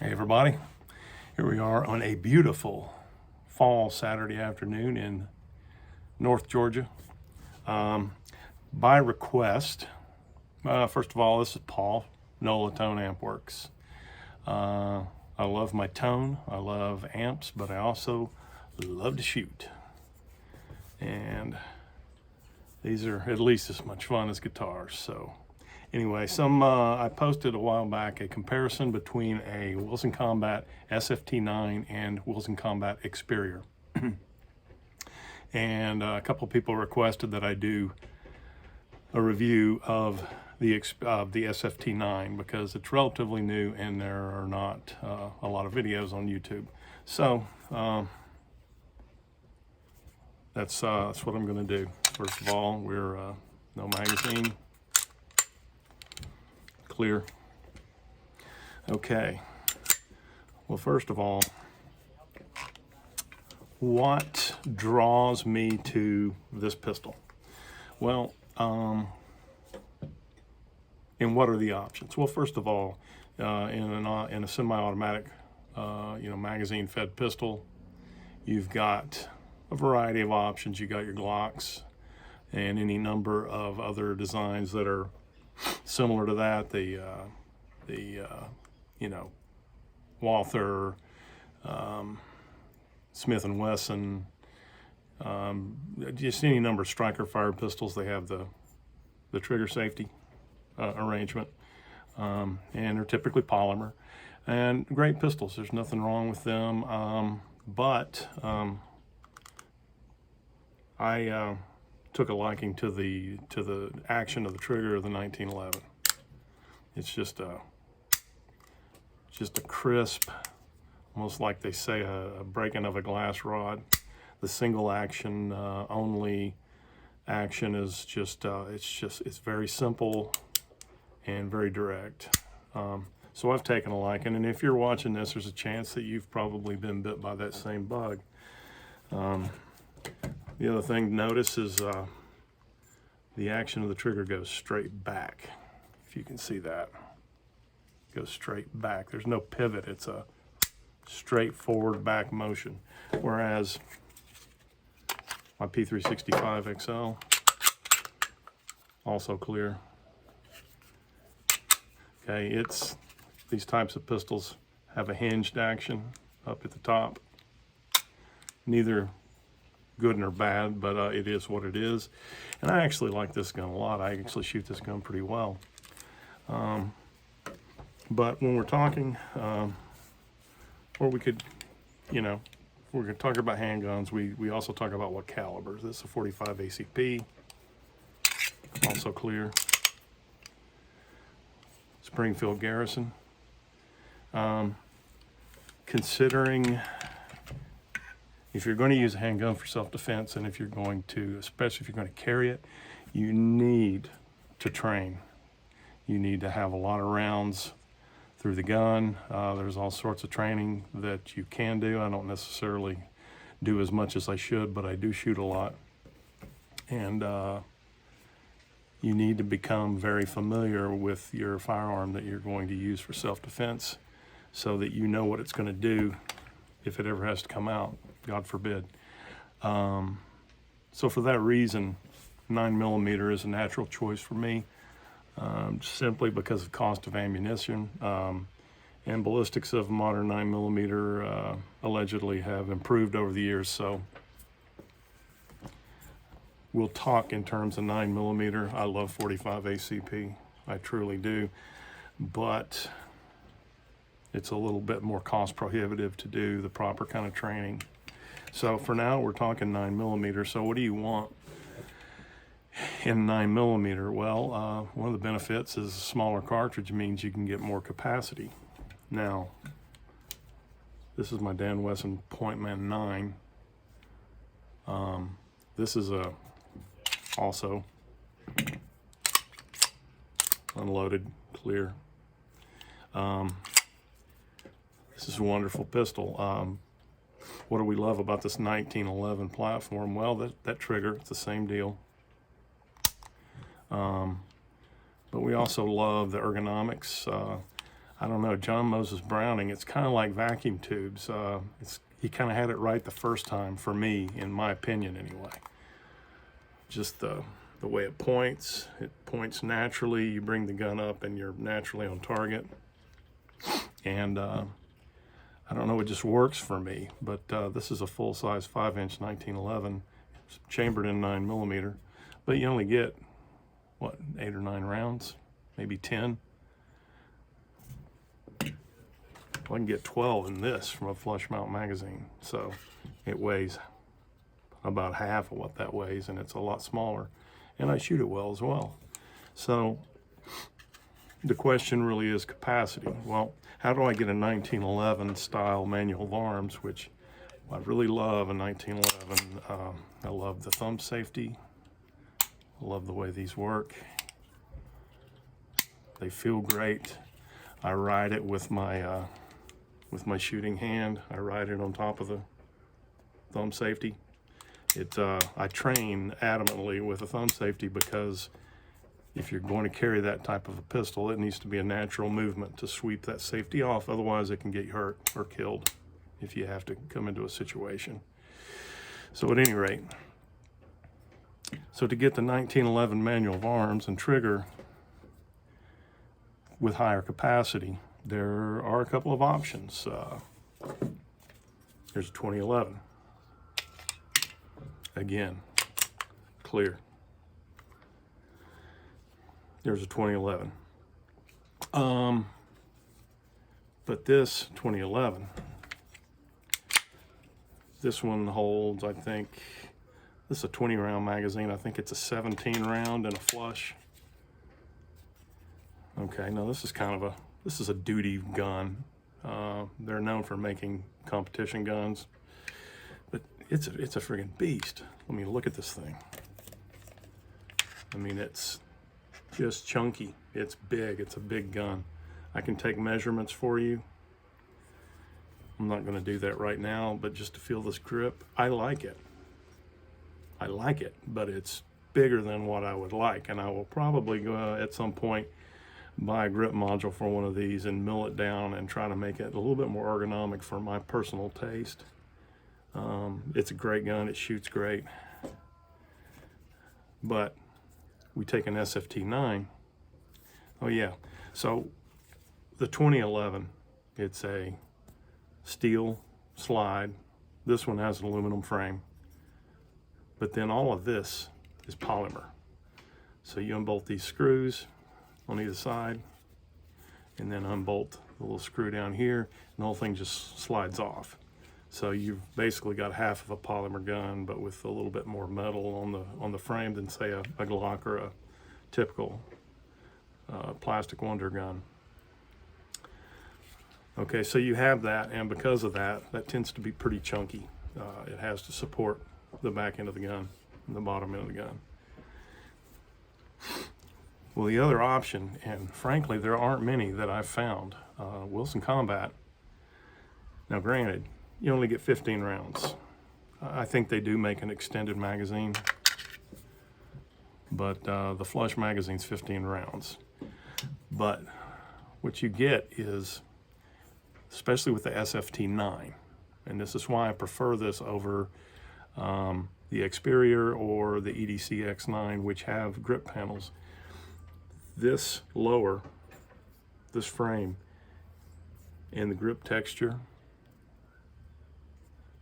Hey everybody, here we are on a beautiful fall Saturday afternoon in North Georgia. By request, first of all, this is Paul, NOLA Tone Amp Works. I love my tone, I love amps, but I also love to shoot. And these are at least as much fun as guitars. So anyway, I posted a while back a comparison between a Wilson Combat SFT9 and Wilson Combat Experior. And a couple people requested that I do a review of the SFT9 because it's relatively new and there are not a lot of videos on YouTube. So that's what I'm going to do. First of all, we're no magazine. Clear. Okay. Well, first of all, what draws me to this pistol? Well, and what are the options? Well, first of all, in a semi-automatic, magazine-fed pistol, you've got a variety of options. You got your Glocks and any number of other designs that are similar to that, the Walther, Smith & Wesson, just any number of striker fired pistols. They have the trigger safety arrangement, and they're typically polymer and great pistols. There's nothing wrong with them, but I took a liking to the action of the trigger of the 1911. It's just a crisp, almost like they say a breaking of a glass rod. The single action only action is it's very simple and very direct. So I've taken a liking, and if you're watching this, there's a chance that you've probably been bit by that same bug. The other thing to notice is the action of the trigger goes straight back. If you can see that, it goes straight back. There's no pivot. It's a straightforward back motion. Whereas my P365 XL, also clear. Okay, these types of pistols have a hinged action up at the top. Neither good nor bad, but it is what it is. And I actually like this gun a lot. I actually shoot this gun pretty well. But when we're talking, or we could, we're going to talk about handguns, we also talk about what calibers. This is a 45 ACP, also clear. Springfield Garrison. Considering if you're going to use a handgun for self-defense, and if you're going to, especially if you're going to carry it, you need to train. You need to have a lot of rounds through the gun. There's all sorts of training that you can do. I don't necessarily do as much as I should, but I do shoot a lot. And you need to become very familiar with your firearm that you're going to use for self-defense so that you know what it's going to do if it ever has to come out, God forbid. So for that reason, 9mm is a natural choice for me, simply because of cost of ammunition. And ballistics of modern 9mm allegedly have improved over the years. So we'll talk in terms of 9mm. I love 45 ACP, I truly do, but it's a little bit more cost prohibitive to do the proper kind of training. So for now, we're talking 9mm. So what do you want in 9mm? Well, one of the benefits is a smaller cartridge means you can get more capacity. Now, this is my Dan Wesson Pointman 9. This is also unloaded, clear. This is a wonderful pistol. What do we love about this 1911 platform? Well, that trigger, it's the same deal. But we also love the ergonomics. I don't know, John Moses Browning. It's kind of like vacuum tubes. He kind of had it right the first time, for me, in my opinion anyway. Just the way it points naturally. You bring the gun up and you're naturally on target. And I don't know, it just works for me. But this is a full-size 5-inch 1911, chambered in 9mm. But you only get, what, 8 or 9 rounds, maybe 10. I can get 12 in this from a flush mount magazine. So it weighs about half of what that weighs, and it's a lot smaller. And I shoot it well as well. So the question really is capacity. Well, how do I get a 1911 style manual of arms, which I really love a 1911. I love the thumb safety. I love the way these work. They feel great. I ride it with my shooting hand. I ride it on top of the thumb safety. I train adamantly with a thumb safety because if you're going to carry that type of a pistol, it needs to be a natural movement to sweep that safety off. Otherwise, it can get hurt or killed if you have to come into a situation. So at any rate, so to get the 1911 manual of arms and trigger with higher capacity, there are a couple of options. There's a 2011. Again, clear. There's a 2011. But this 2011, this one holds, I think, this is a 20-round magazine. I think it's a 17-round and a flush. Okay, now this is a duty gun. They're known for making competition guns, but it's a friggin' beast. I mean, look at this thing. I mean, it's just chunky. It's big. It's a big gun. I can take measurements for you. I'm not going to do that right now, but just to feel this grip, I like it. I like it, but it's bigger than what I would like, and I will probably go at some point buy a grip module for one of these and mill it down and try to make it a little bit more ergonomic for my personal taste. It's a great gun. It shoots great. But we take an SFT9. Oh yeah, so the 2011, it's a steel slide. This one has an aluminum frame. But then all of this is polymer. So you unbolt these screws on either side, and then unbolt the little screw down here, and the whole thing just slides off. So you've basically got half of a polymer gun, but with a little bit more metal on the frame than, say, a Glock or a typical plastic Wonder gun. Okay, so you have that, and because of that, that tends to be pretty chunky. It has to support the back end of the gun and the bottom end of the gun. Well, the other option, and frankly, there aren't many that I've found, Wilson Combat. Now, granted, you only get 15 rounds. I think they do make an extended magazine, but the flush magazine's 15 rounds. But what you get is, especially with the SFT9, and this is why I prefer this over the Xperior or the EDC X9, which have grip panels. This lower, this frame, and the grip texture,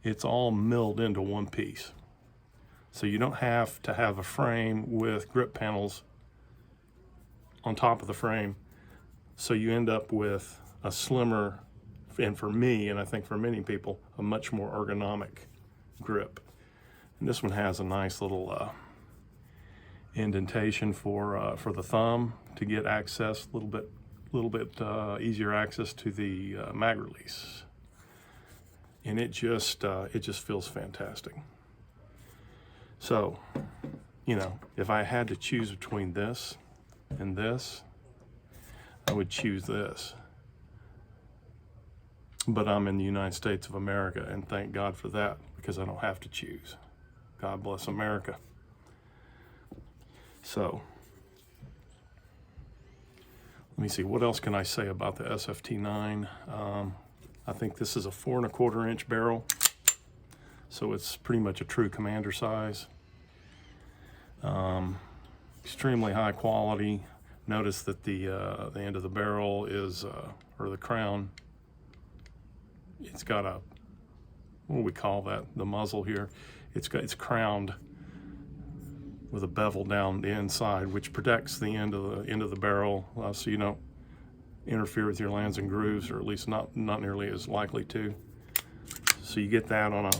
it's all milled into one piece. So you don't have to have a frame with grip panels on top of the frame. So you end up with a slimmer, and for me, and I think for many people, a much more ergonomic grip. And this one has a nice little indentation for the thumb to get access, a little bit easier access to the mag release. And it just feels fantastic. So, you know, if I had to choose between this and this, I would choose this. But I'm in the United States of America, and thank God for that, because I don't have to choose. God bless America. So, Let me see, what else can I say about the SFT9? I think this is a 4 1/4 inch barrel, so it's pretty much a true commander size. Extremely high quality. Notice that the end of the barrel is, or the crown, it's got a, what do we call that? The muzzle here. It's crowned with a bevel down the inside, which protects the end of the barrel, so you don't interfere with your lands and grooves, or at least not nearly as likely to. So you get that on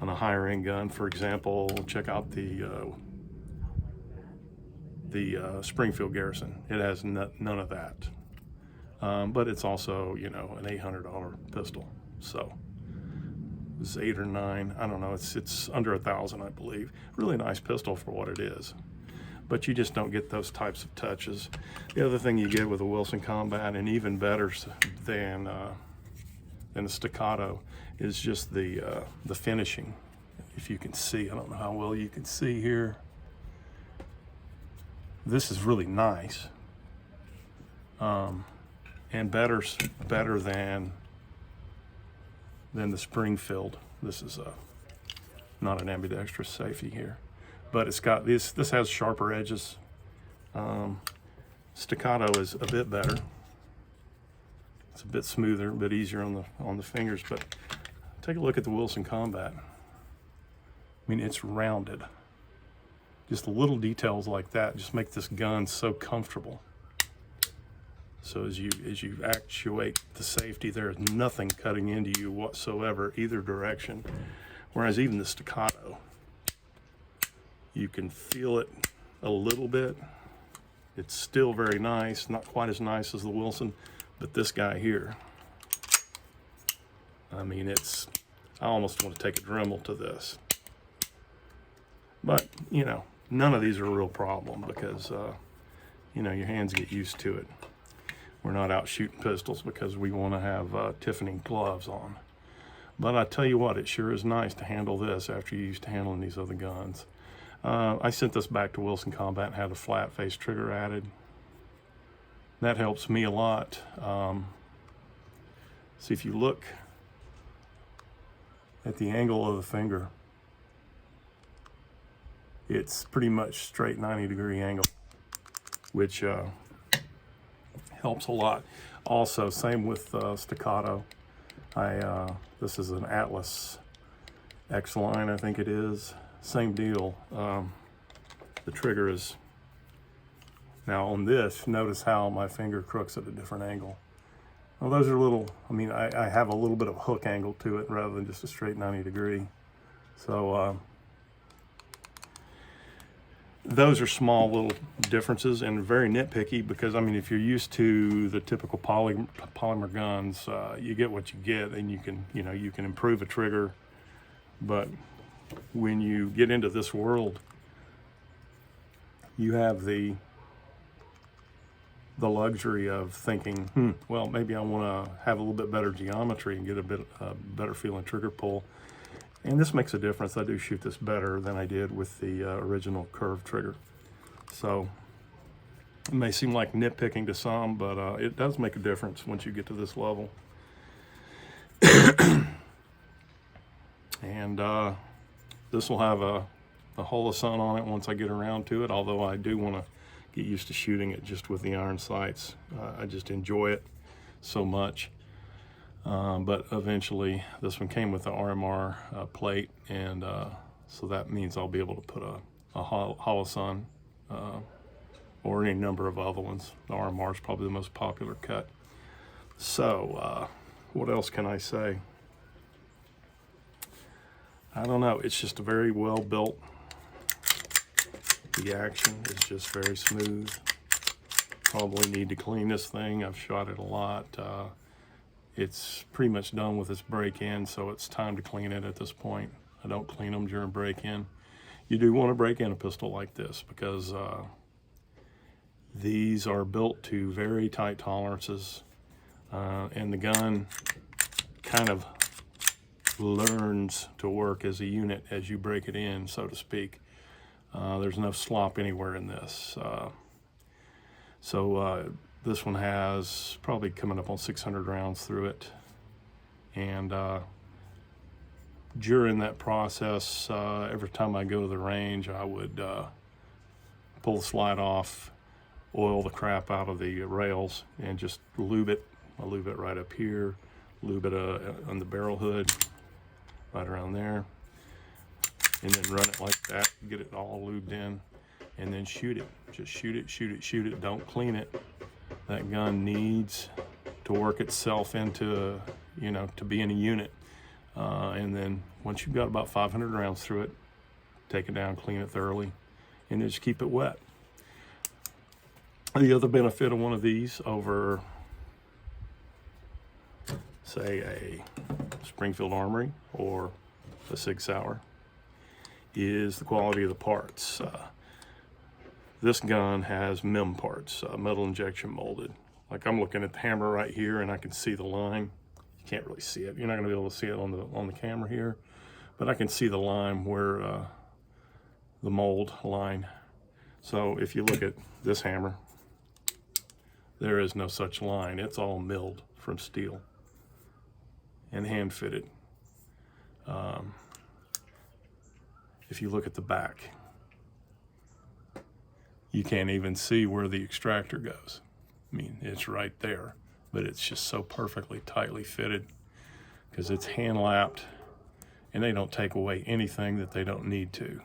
a higher end gun. For example, check out the Springfield Garrison. It has none of that, but it's also, you know, an $800 pistol. So it's 8 or 9. I don't know. It's under $1,000, I believe. Really nice pistol for what it is. But you just don't get those types of touches. The other thing you get with a Wilson Combat, and even better than the staccato, is just the finishing. If you can see, I don't know how well you can see here. This is really nice, and better than the Springfield. This is not an ambidextrous safety here, but it's got this has sharper edges. Staccato is a bit better. It's a bit smoother, a bit easier on the fingers. But take a look at the Wilson Combat. I mean, it's rounded. Just little details like that just make this gun so comfortable. So as you actuate the safety, there is nothing cutting into you whatsoever, either direction. Whereas even the staccato, you can feel it a little bit. It's still very nice, not quite as nice as the Wilson, but this guy here, I mean, I almost want to take a Dremel to this. But, you know, none of these are a real problem because, you know, your hands get used to it. We're not out shooting pistols because we want to have Tiffany gloves on. But I tell you what, it sure is nice to handle this after you're used to handling these other guns. I sent this back to Wilson Combat and had a flat face trigger added. That helps me a lot. See, if you look at the angle of the finger, it's pretty much straight 90-degree angle, which helps a lot. Also, same with staccato. This is an Atlas X line, I think it is. Same deal. The trigger is, now on this, notice how my finger crooks at a different angle. Well, those are little, I mean, I have a little bit of a hook angle to it rather than just a straight 90-degree. So those are small little differences and very nitpicky because, I mean, if you're used to the typical polymer guns, you get what you get, and you can improve a trigger. But when you get into this world, you have the luxury of thinking, well, maybe I want to have a little bit better geometry and get a bit better feeling trigger pull. And this makes a difference. I do shoot this better than I did with the original curved trigger. So it may seem like nitpicking to some, but it does make a difference once you get to this level. And this will have a Holosun on it once I get around to it, although I do want to get used to shooting it just with the iron sights. I just enjoy it so much. But eventually, this one came with the RMR plate, and so that means I'll be able to put a Holosun or any number of other ones. The RMR is probably the most popular cut. So, what else can I say? I don't know. It's just a very well built. The action is just very smooth. Probably need to clean this thing. I've shot it a lot. It's pretty much done with its break-in, so it's time to clean it at this point. I don't clean them during break-in. You do want to break in a pistol like this because these are built to very tight tolerances, and the gun kind of learns to work as a unit as you break it in, so to speak. There's no slop anywhere in this. So This one has probably coming up on 600 rounds through it. And during that process, every time I go to the range, I would pull the slide off, oil the crap out of the rails, and just lube it. I'll lube it right up here, lube it on the barrel hood, right around there, and then run it like that, get it all lubed in, and then shoot it. Just shoot it, shoot it, shoot it. Don't clean it. That gun needs to work itself into, you know, to be in a unit. And then once you've got about 500 rounds through it, take it down, clean it thoroughly, and just keep it wet. The other benefit of one of these over, say, a Springfield Armory or a Sig Sauer is the quality of the parts. This gun has MEM parts, metal injection molded. Like I'm looking at the hammer right here and I can see the line. You can't really see it. You're not gonna be able to see it on the camera here, but I can see the line where the mold line. So if you look at this hammer, there is no such line. It's all milled from steel and hand fitted. If you look at the back, you can't even see where the extractor goes. I mean, it's right there, but it's just so perfectly tightly fitted because it's hand lapped and they don't take away anything that they don't need to.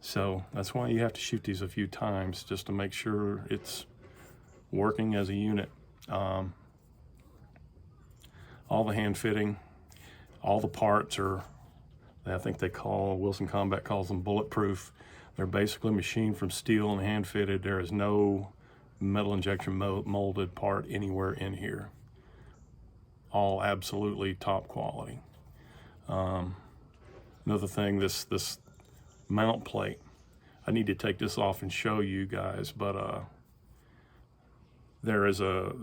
So that's why you have to shoot these a few times just to make sure it's working as a unit. All the hand fitting, all the parts are, I think Wilson Combat calls them bulletproof. They're basically machined from steel and hand fitted. There is no metal injection molded part anywhere in here. All absolutely top quality. Another thing, this mount plate, I need to take this off and show you guys, but there's a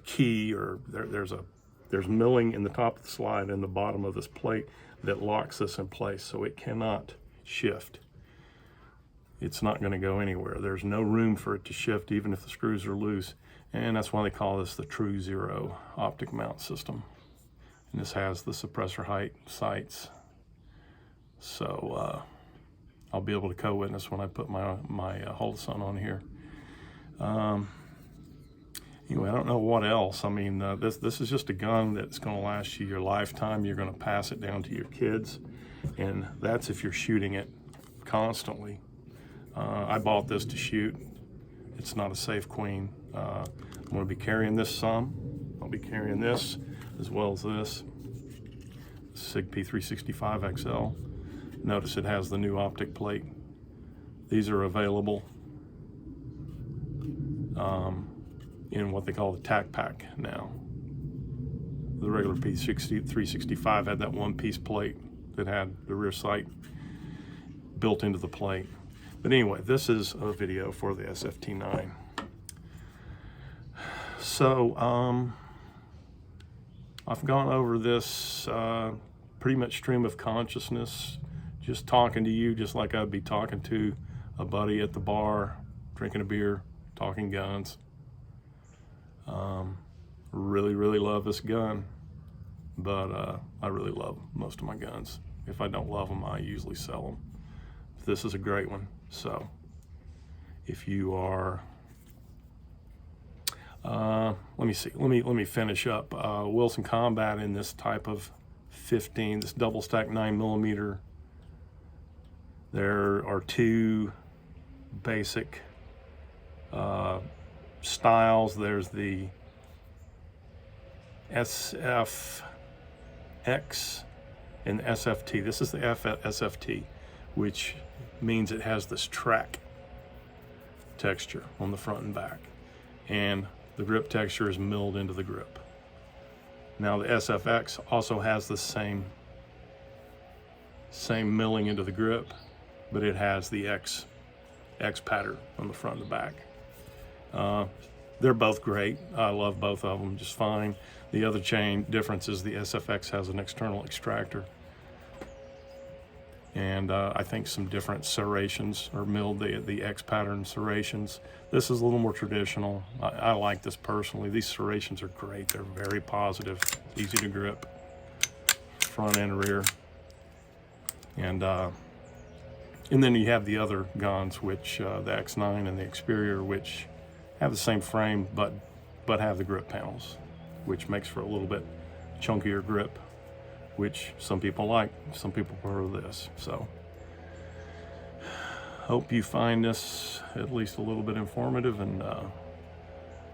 key, or there's milling in the top of the slide and the bottom of this plate that locks this in place so it cannot shift. It's not going to go anywhere. There's no room for it to shift even if the screws are loose, and that's why they call this the True Zero optic mount system. And this has the suppressor height sights, so I'll be able to co-witness when I put my Wilson on here. Anyway, I don't know what else. I mean, this is just a gun that's going to last you your lifetime. You're going to pass it down to your kids, and that's if you're shooting it constantly. I bought this to shoot. It's not a safe queen. I'm going to be carrying this some. I'll be carrying this as well as this Sig P365 XL. Notice it has the new optic plate. These are available in what they call the tack pack now. The regular P365 had that one piece plate that had the rear sight built into the plate. But anyway, this is a video for the SFT9. So I've gone over this pretty much stream of consciousness, just talking to you just like I'd be talking to a buddy at the bar, drinking a beer, talking guns. Really love this gun, but I really love most of my guns. If I don't love them, I usually sell them. This is a great one. So if you are, let me finish up. Wilson Combat in this type of 15, this double stack 9mm. There are two basic styles. There's the SFX and the SFT. This is the SFT, which means it has this track texture on the front and back, and the grip texture is milled into the grip. Now the SFX also has the same milling into the grip, but it has the X pattern on the front and the back. They're both great. I love both of them just fine. The other difference is the SFX has an external extractor. and I think some different serrations are milled, the X pattern serrations. This is a little more traditional. I like this personally. These serrations are great. They're very positive, easy to grip, front and rear. And then you have the other guns, which the X9 and the Experior, which have the same frame but have the grip panels, which makes for a little bit chunkier grip, which some people like. Some people prefer this. So hope you find this at least a little bit informative, and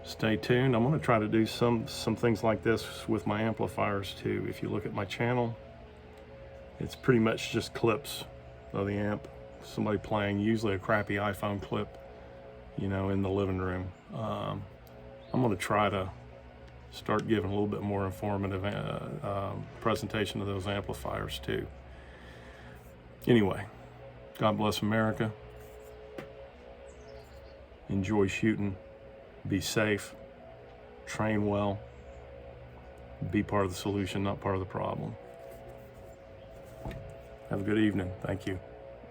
stay tuned. I'm going to try to do some things like this with my amplifiers too. If you look at my channel, it's pretty much just clips of the amp, somebody playing, usually a crappy iPhone clip, you know, in the living room. I'm going to try to start giving a little bit more informative presentation of those amplifiers too. Anyway, God bless America. Enjoy shooting. Be safe. Train well. Be part of the solution, not part of the problem. Have a good evening. Thank you.